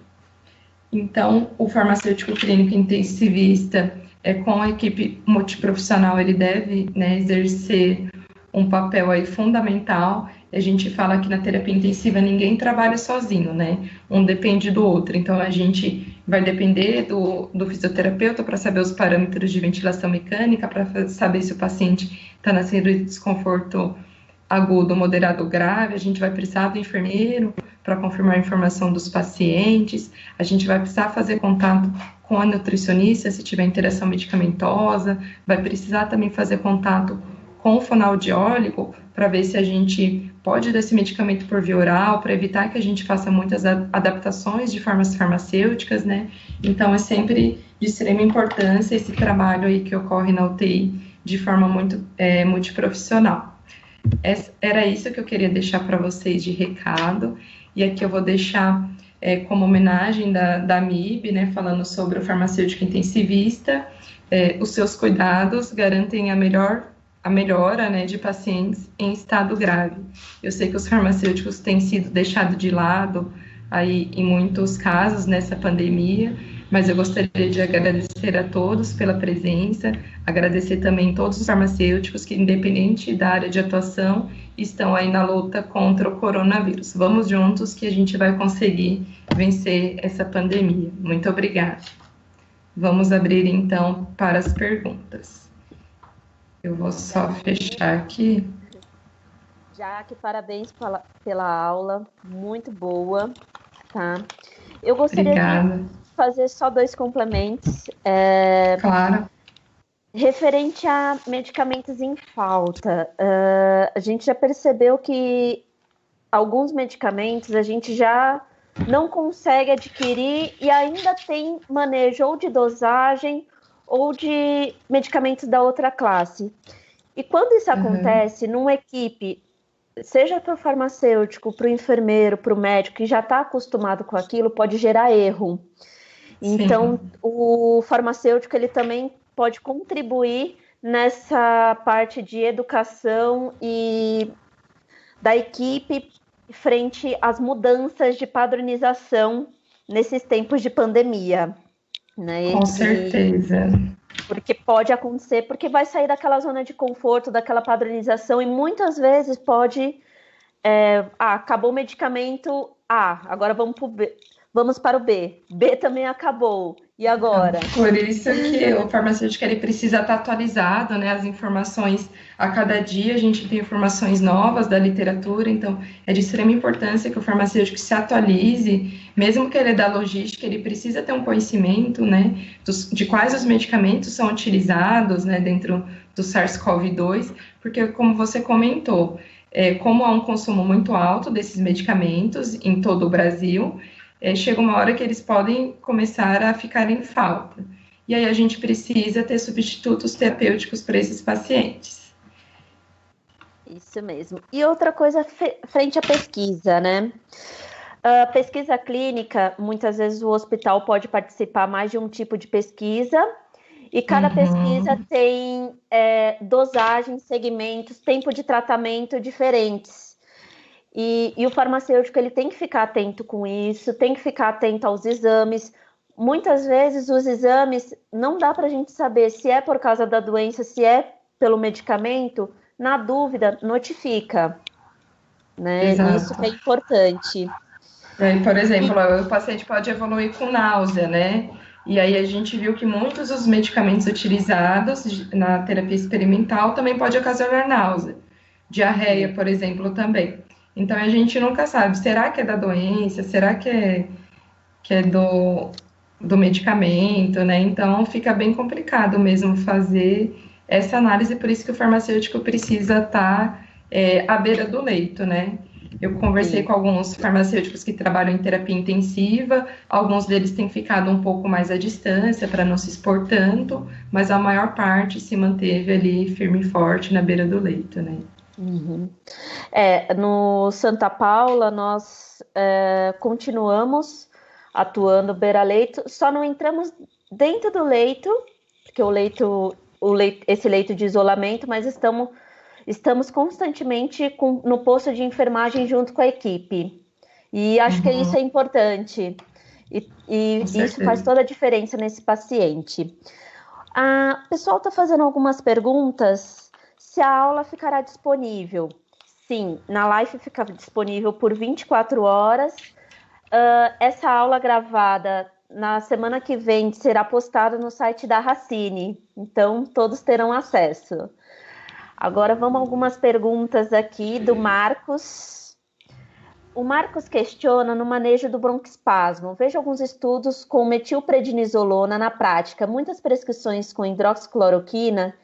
Então, o farmacêutico clínico intensivista, com a equipe multiprofissional, ele deve, né, exercer um papel aí fundamental. A gente fala que na terapia intensiva ninguém trabalha sozinho, né? Um depende do outro. Então, a gente vai depender do fisioterapeuta para saber os parâmetros de ventilação mecânica, para saber se o paciente está nascendo de desconforto agudo, moderado ou grave. A gente vai precisar do enfermeiro para confirmar a informação dos pacientes. A gente vai precisar fazer contato com a nutricionista se tiver interação medicamentosa. Vai precisar também fazer contato com o fonoaudiólogo para ver se a gente pode dar esse medicamento por via oral, para evitar que a gente faça muitas adaptações de formas farmacêuticas, né? Então, é sempre de extrema importância esse trabalho aí que ocorre na UTI de forma muito multiprofissional. Era isso que eu queria deixar para vocês de recado, e aqui eu vou deixar como homenagem da MIB, né, falando sobre o farmacêutico intensivista. Os seus cuidados garantem a melhora, né, de pacientes em estado grave. Eu sei que os farmacêuticos têm sido deixados de lado aí em muitos casos nessa pandemia, mas eu gostaria de agradecer a todos pela presença, agradecer também todos os farmacêuticos que, independente da área de atuação, estão aí na luta contra o coronavírus. Vamos juntos que a gente vai conseguir vencer essa pandemia. Muito obrigada. Vamos abrir, então, para as perguntas. Eu vou só fechar aqui. Jaque, parabéns pela aula, muito boa, tá? Eu gostaria de fazer só 2 complementos. Claro. Referente a medicamentos em falta, a gente já percebeu que alguns medicamentos a gente já não consegue adquirir e ainda tem manejo ou de dosagem ou de medicamentos da outra classe. E quando isso acontece numa equipe, seja para o farmacêutico, para o enfermeiro, para o médico, que já está acostumado com aquilo, pode gerar erro. Então, o farmacêutico, ele também pode contribuir nessa parte de educação e da equipe frente às mudanças de padronização nesses tempos de pandemia. Né? Com certeza. Porque pode acontecer, porque vai sair daquela zona de conforto, daquela padronização, e muitas vezes pode... acabou o medicamento A, agora vamos para o B. B também acabou. E agora? Por isso que o farmacêutico ele precisa estar atualizado, né? As informações, a cada dia a gente tem informações novas da literatura, então é de extrema importância que o farmacêutico se atualize, mesmo que ele é da logística, ele precisa ter um conhecimento, né? De quais os medicamentos são utilizados, né? Dentro do SARS-CoV-2, porque como você comentou, como há um consumo muito alto desses medicamentos em todo o Brasil, chega uma hora que eles podem começar a ficar em falta. E aí a gente precisa ter substitutos terapêuticos para esses pacientes. Isso mesmo. E outra coisa frente à pesquisa, né? A pesquisa clínica, muitas vezes o hospital pode participar mais de um tipo de pesquisa E cada pesquisa tem dosagem, segmentos, tempo de tratamento diferentes. E o farmacêutico ele tem que ficar atento com isso, tem que ficar atento aos exames. Muitas vezes os exames não dá para a gente saber se é por causa da doença, se é pelo medicamento. Na dúvida, notifica, né? Exato. Isso que é importante. Por exemplo, o paciente pode evoluir com náusea, né? E aí a gente viu que muitos dos medicamentos utilizados na terapia experimental também pode ocasionar náusea. Diarreia, por exemplo, também. Então a gente nunca sabe, será que é da doença? Será que é do medicamento, né? Então fica bem complicado mesmo fazer essa análise, por isso que o farmacêutico precisa estar à beira do leito, né? Eu conversei com alguns farmacêuticos que trabalham em terapia intensiva, alguns deles têm ficado um pouco mais à distância para não se expor tanto, mas a maior parte se manteve ali firme e forte na beira do leito, né? Uhum. No Santa Paula, nós continuamos atuando beira-leito, só não entramos dentro do leito, porque esse leito de isolamento, mas estamos constantemente no posto de enfermagem junto com a equipe. E acho que isso é importante. E isso faz toda a diferença nesse paciente. O pessoal está fazendo algumas perguntas. Se a aula ficará disponível? Sim, na Life fica disponível por 24 horas. Essa aula gravada na semana que vem será postada no site da Racine. Então, todos terão acesso. Agora vamos a algumas perguntas aqui do Marcos. O Marcos questiona no manejo do broncoespasmo. Vejo alguns estudos com metilprednisolona na prática, muitas prescrições com hidroxicloroquina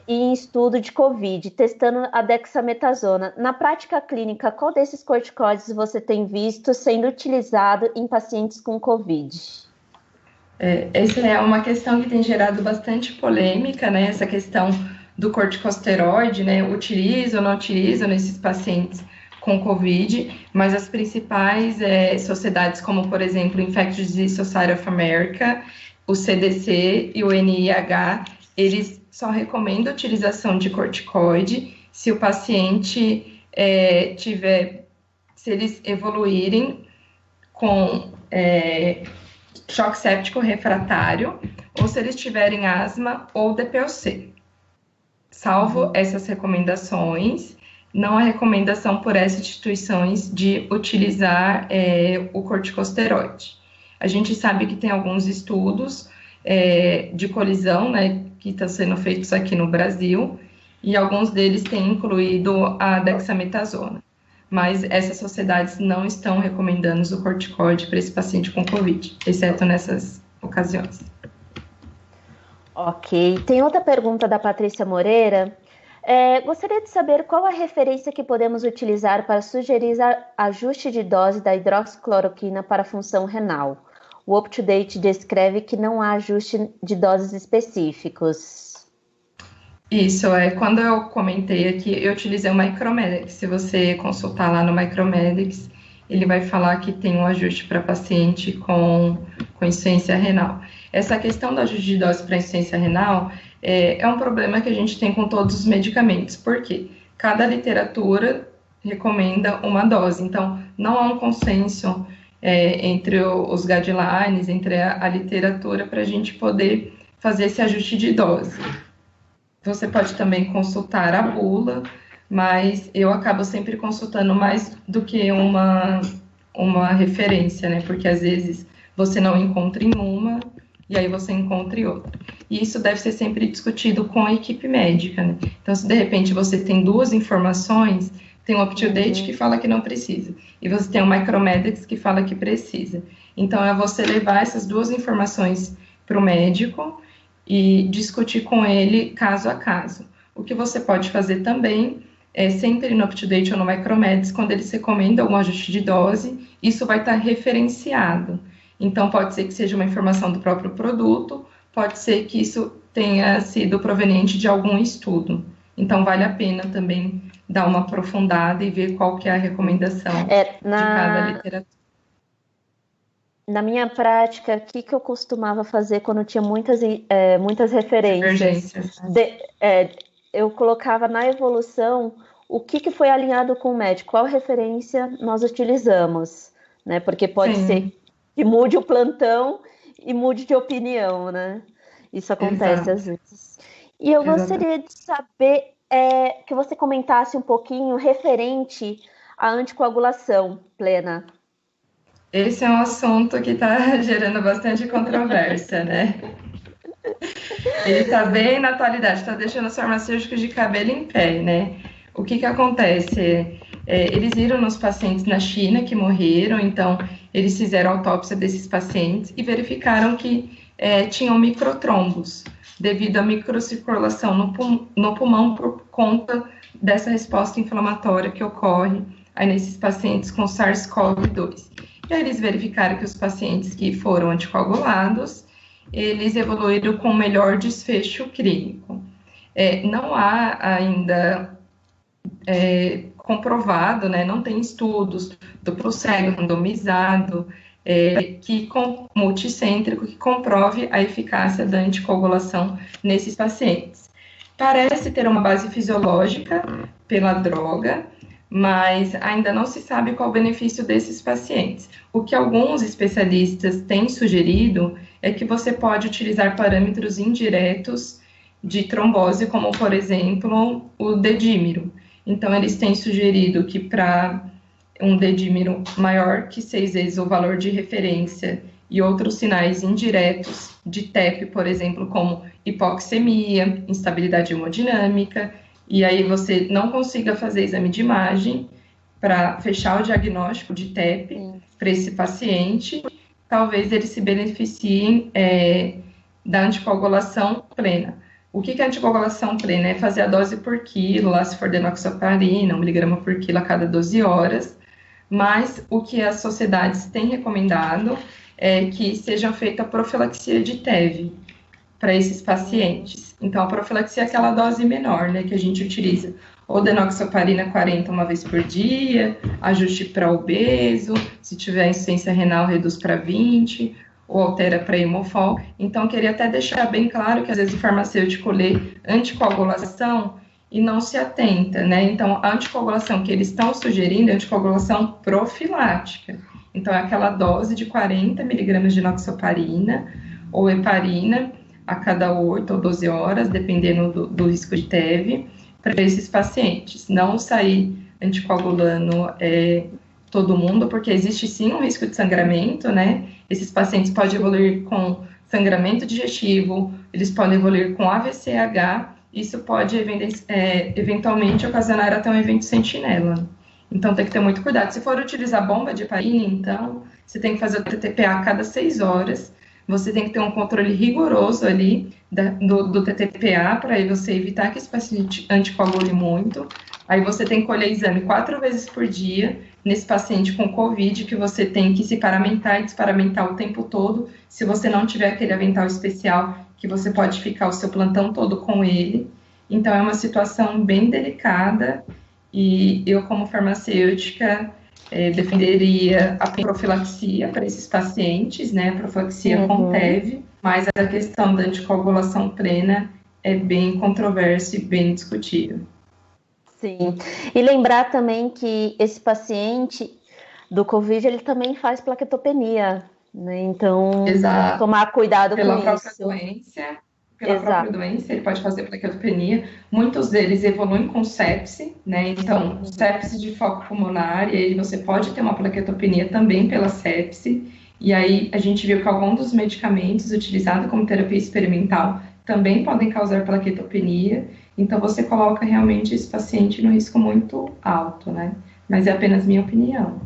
e em estudo de Covid, testando a dexametasona. Na prática clínica, qual desses corticoides você tem visto sendo utilizado em pacientes com Covid? Essa é uma questão que tem gerado bastante polêmica, né? Essa questão do corticosteroide, né? Utiliza ou não utiliza nesses pacientes com Covid, mas as principais sociedades, como por exemplo o Infectious Disease Society of America, o CDC e o NIH, eles só recomendam a utilização de corticoide se o paciente se eles evoluírem com choque séptico refratário ou se eles tiverem asma ou DPOC. Salvo essas recomendações, não há recomendação por essas instituições de utilizar o corticosteroide. A gente sabe que tem alguns estudos de colisão, né, que estão sendo feitos aqui no Brasil, e alguns deles têm incluído a dexametasona. Mas essas sociedades não estão recomendando o corticoide para esse paciente com Covid, exceto nessas ocasiões. Ok. Tem outra pergunta da Patrícia Moreira. Gostaria de saber qual a referência que podemos utilizar para sugerir ajuste de dose da hidroxicloroquina para a função renal. O UpToDate descreve que não há ajuste de doses específicos. Isso, quando eu comentei aqui, eu utilizei o Micromedics. Se você consultar lá no Micromedics, ele vai falar que tem um ajuste para paciente com insuficiência renal. Essa questão do ajuste de dose para insuficiência renal é um problema que a gente tem com todos os medicamentos, porque cada literatura recomenda uma dose, então não há um consenso entre os guidelines, entre a literatura, para a gente poder fazer esse ajuste de dose. Você pode também consultar a bula, mas eu acabo sempre consultando mais do que uma referência, né? Porque às vezes você não encontra em uma e aí você encontra em outra. E isso deve ser sempre discutido com a equipe médica, né? Então, se de repente você tem duas informações, tem um UpToDate que fala que não precisa, e você tem um Micromedics que fala que precisa. Então, é você levar essas duas informações para o médico e discutir com ele caso a caso. O que você pode fazer também sempre no UpToDate ou no Micromedics, quando eles recomendam um ajuste de dose, isso vai estar referenciado. Então, pode ser que seja uma informação do próprio produto, pode ser que isso tenha sido proveniente de algum estudo. Então, vale a pena também dar uma aprofundada e ver qual que é a recomendação de cada literatura. Na minha prática, o que eu costumava fazer quando tinha muitas referências? Divergências. Eu colocava na evolução o que foi alinhado com o médico, qual referência nós utilizamos, né? Porque pode ser Sim, que mude o plantão e mude de opinião, né? Isso acontece exato, às vezes. E eu exatamente. gostaria de saber que você comentasse um pouquinho referente à anticoagulação plena. Esse é um assunto que está gerando bastante controvérsia, né? Ele está bem na atualidade, está deixando os farmacêuticos de cabelo em pé, né? O que acontece? Eles viram nos pacientes na China que morreram, então eles fizeram autópsia desses pacientes e verificaram que tinham microtrombos devido à microcirculação no pulmão por conta dessa resposta inflamatória que ocorre aí nesses pacientes com SARS-CoV-2. E aí eles verificaram que os pacientes que foram anticoagulados eles evoluíram com melhor desfecho clínico. Não há ainda comprovado, né, não tem estudos duplo cego, randomizado, multicêntrico, que comprove a eficácia da anticoagulação nesses pacientes. Parece ter uma base fisiológica pela droga, mas ainda não se sabe qual o benefício desses pacientes. O que alguns especialistas têm sugerido é que você pode utilizar parâmetros indiretos de trombose, como, por exemplo, o dedímero. Então, eles têm sugerido que para um dedímero maior que 6 vezes o valor de referência e outros sinais indiretos de TEP, por exemplo, como hipoxemia, instabilidade hemodinâmica, e aí você não consiga fazer exame de imagem para fechar o diagnóstico de TEP para esse paciente, talvez eles se beneficiem da anticoagulação plena. O que é anticoagulação plena? É fazer a dose por quilo, lá se for denoxaparina, 1 miligrama por quilo a cada 12 horas, mas o que as sociedades têm recomendado é que seja feita a profilaxia de TEV para esses pacientes. Então, a profilaxia é aquela dose menor, né, que a gente utiliza. Ou denoxaparina 40 uma vez por dia, ajuste para obeso, se tiver insuficiência renal, reduz para 20, ou altera para hemofol. Então, queria até deixar bem claro que às vezes o farmacêutico lê anticoagulação e não se atenta, né? Então, a anticoagulação que eles estão sugerindo é anticoagulação profilática. Então, é aquela dose de 40 miligramas de enoxaparina ou heparina a cada 8 ou 12 horas, dependendo do risco de TEV, para esses pacientes. Não sair anticoagulando todo mundo, porque existe sim um risco de sangramento, né? Esses pacientes podem evoluir com sangramento digestivo, eles podem evoluir com AVCH, isso pode eventualmente ocasionar até um evento sentinela. Então tem que ter muito cuidado. Se for utilizar bomba de heparina, então você tem que fazer o TTPA a cada 6 horas, você tem que ter um controle rigoroso ali do TTPA para você evitar que esse paciente anticoagule muito. Aí você tem que colher exame 4 vezes por dia nesse paciente com COVID, que você tem que se paramentar e desparamentar o tempo todo, se você não tiver aquele avental especial, que você pode ficar o seu plantão todo com ele. Então, é uma situação bem delicada e eu, como farmacêutica, defenderia a profilaxia para esses pacientes, né, a profilaxia com TEV, mas a questão da anticoagulação plena é bem controversa e bem discutível. Sim, e lembrar também que esse paciente do COVID, ele também faz plaquetopenia, né? Então, Exato. tomar cuidado Pela com própria isso. doença, Exato. ele pode fazer plaquetopenia. Muitos deles evoluem com sepse, né? Então, sepse de foco pulmonar, e aí você pode ter uma plaquetopenia também pela sepse. E aí a gente viu que alguns dos medicamentos utilizados como terapia experimental também podem causar plaquetopenia. Então, você coloca realmente esse paciente no risco muito alto, né? Mas é apenas minha opinião.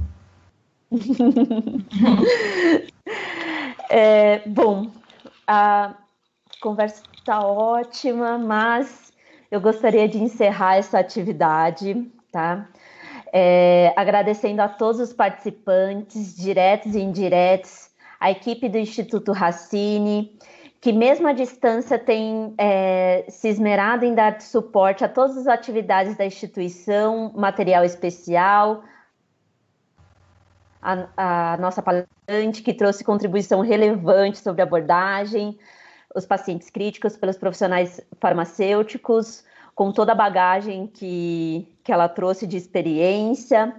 Bom, a conversa está ótima, mas eu gostaria de encerrar essa atividade, tá? Agradecendo a todos os participantes, diretos e indiretos, a equipe do Instituto Racine, que mesmo à distância tem se esmerado em dar suporte a todas as atividades da instituição, material especial, a nossa palestrante, que trouxe contribuição relevante sobre a abordagem, os pacientes críticos pelos profissionais farmacêuticos, com toda a bagagem que ela trouxe de experiência,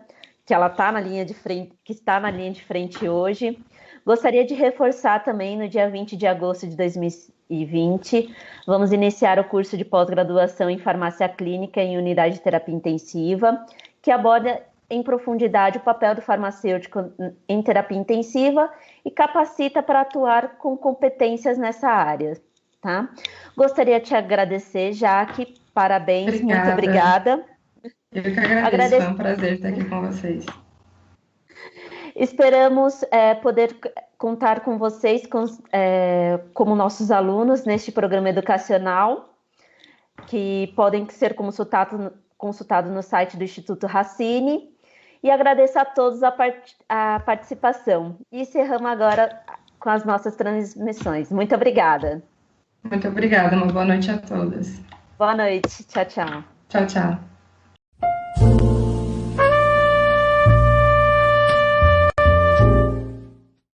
que ela está na linha de frente, que está na linha de frente hoje. Gostaria de reforçar também, no dia 20 de agosto de 2020, vamos iniciar o curso de pós-graduação em farmácia clínica em unidade de terapia intensiva, que aborda em profundidade o papel do farmacêutico em terapia intensiva e capacita para atuar com competências nessa área, tá? Gostaria de te agradecer, Jaque, parabéns, Obrigada. muito obrigada. Eu que agradeço, foi um prazer estar aqui com vocês. Esperamos poder contar com vocês como nossos alunos neste programa educacional, que podem ser consultados no site do Instituto Racine, e agradeço a todos a participação. E encerramos agora com as nossas transmissões. Muito obrigada. Muito obrigada, uma boa noite a todas. Boa noite, tchau, tchau. Tchau, tchau.